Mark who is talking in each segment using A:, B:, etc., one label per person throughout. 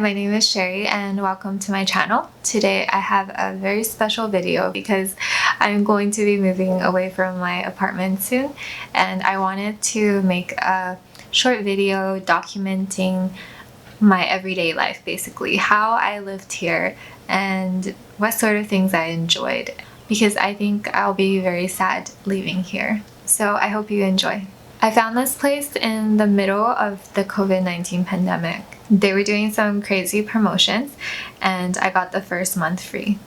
A: my name is Sherry and welcome to my channel. Today I have a very special video because I'm going to be moving away from my apartment soon, and I wanted to make a short video documenting my everyday life, basically how I lived here and what sort of things I enjoyed, because I think I'll be very sad leaving here. So I hope you enjoy. I found this place in the middle of the COVID-19 pandemic. They were doing some crazy promotions and I got the first month free.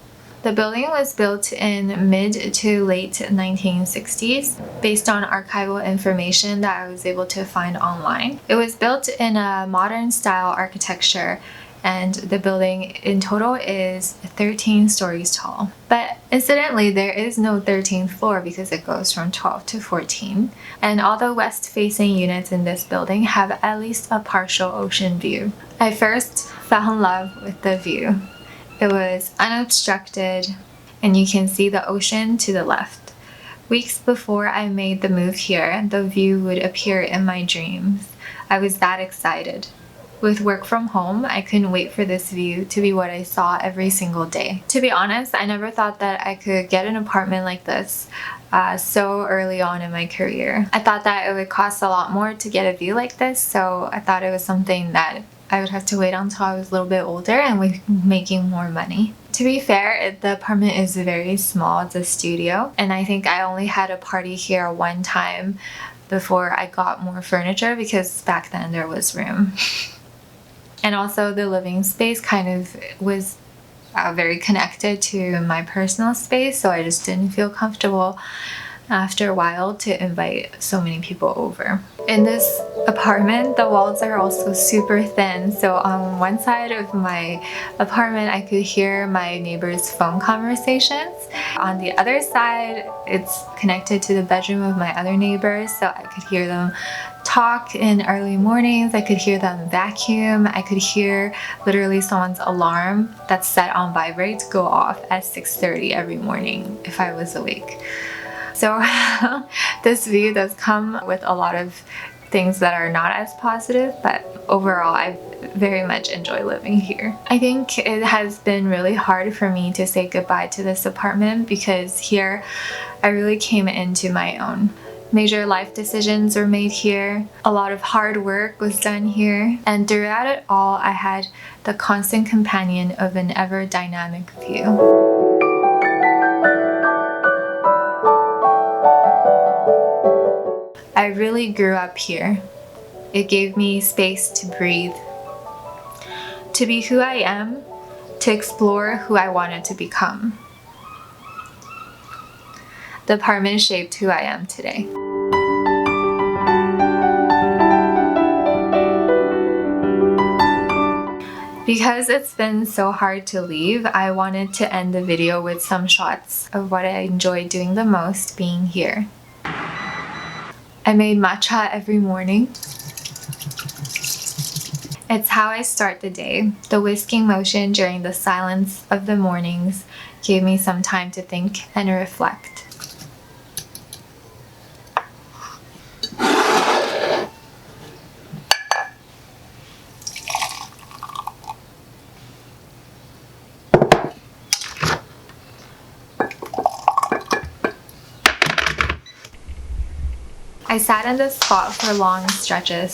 A: The building was built in mid to late 1960s based on archival information that I was able to find online. It was built in a modern style architecture, and the building in total is 13 stories tall. But incidentally, there is no 13th floor because it goes from 12 to 14. And all the west-facing units in this building have at least a partial ocean view. I first fell in love with the view. It was unobstructed and you can see the ocean to the left. Weeks before I made the move here, the view would appear in my dreams. I was that excited. With work from home, I couldn't wait for this view to be what I saw every single day. To be honest, I never thought that I could get an apartment like this so early on in my career. I thought that it would cost a lot more to get a view like this, so I thought it was something that I would have to wait until I was a little bit older and making more money. To be fair, the apartment is very small. It's a studio, and I think I only had a party here one time before I got more furniture because back then there was room. And also the living space kind of was very connected to my personal space, so I just didn't feel comfortable after a while to invite so many people over. In this apartment, the walls are also super thin, so on one side of my apartment I could hear my neighbors' phone conversations. On the other side, it's connected to the bedroom of my other neighbors, so I could hear them talk in early mornings. I could hear them vacuum. I could hear literally someone's alarm that's set on vibrate go off at 6:30 every morning if I was awake. So this view does come with a lot of things that are not as positive, but overall I very much enjoy living here. I think it has been really hard for me to say goodbye to this apartment because here I really came into my own. Major life decisions were made here, a lot of hard work was done here, and throughout it all I had the constant companion of an ever dynamic view. I really grew up here. It gave me space to breathe, to be who I am, to explore who I wanted to become. The apartment shaped who I am today. Because it's been so hard to leave, I wanted to end the video with some shots of what I enjoy doing the most being here. I made matcha every morning. It's how I start the day. The whisking motion during the silence of the mornings gave me some time to think and reflect. I sat in this spot for long stretches.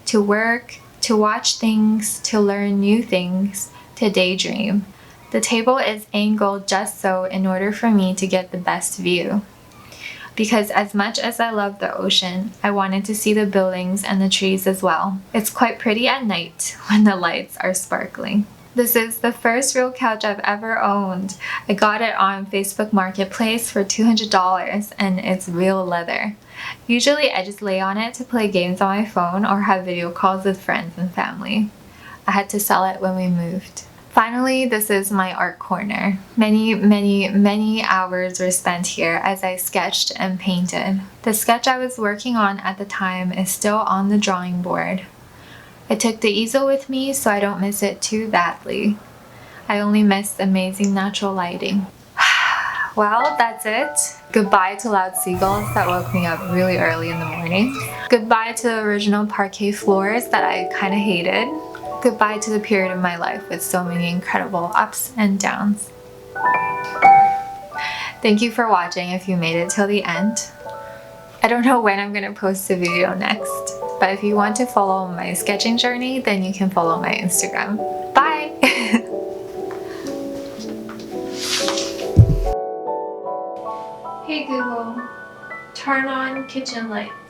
A: To work, to watch things, to learn new things, to daydream. The table is angled just so in order for me to get the best view. Because as much as I love the ocean, I wanted to see the buildings and the trees as well. It's quite pretty at night when the lights are sparkling. This is the first real couch I've ever owned. I got it on Facebook Marketplace for $200 and it's real leather. Usually I just lay on it to play games on my phone or have video calls with friends and family. I had to sell it when we moved. Finally, this is my art corner. Many hours were spent here as I sketched and painted. The sketch I was working on at the time is still on the drawing board. I took the easel with me so I don't miss it too badly. I only miss amazing natural lighting. Well, that's it. Goodbye to loud seagulls that woke me up really early in the morning. Goodbye to the original parquet floors that I kind of hated. Goodbye to the period of my life with so many incredible ups and downs. Thank you for watching if you made it till the end. I don't know when I'm going to post a video next, but if you want to follow my sketching journey, then you can follow my Instagram. Bye! Hey Google, turn on kitchen lights.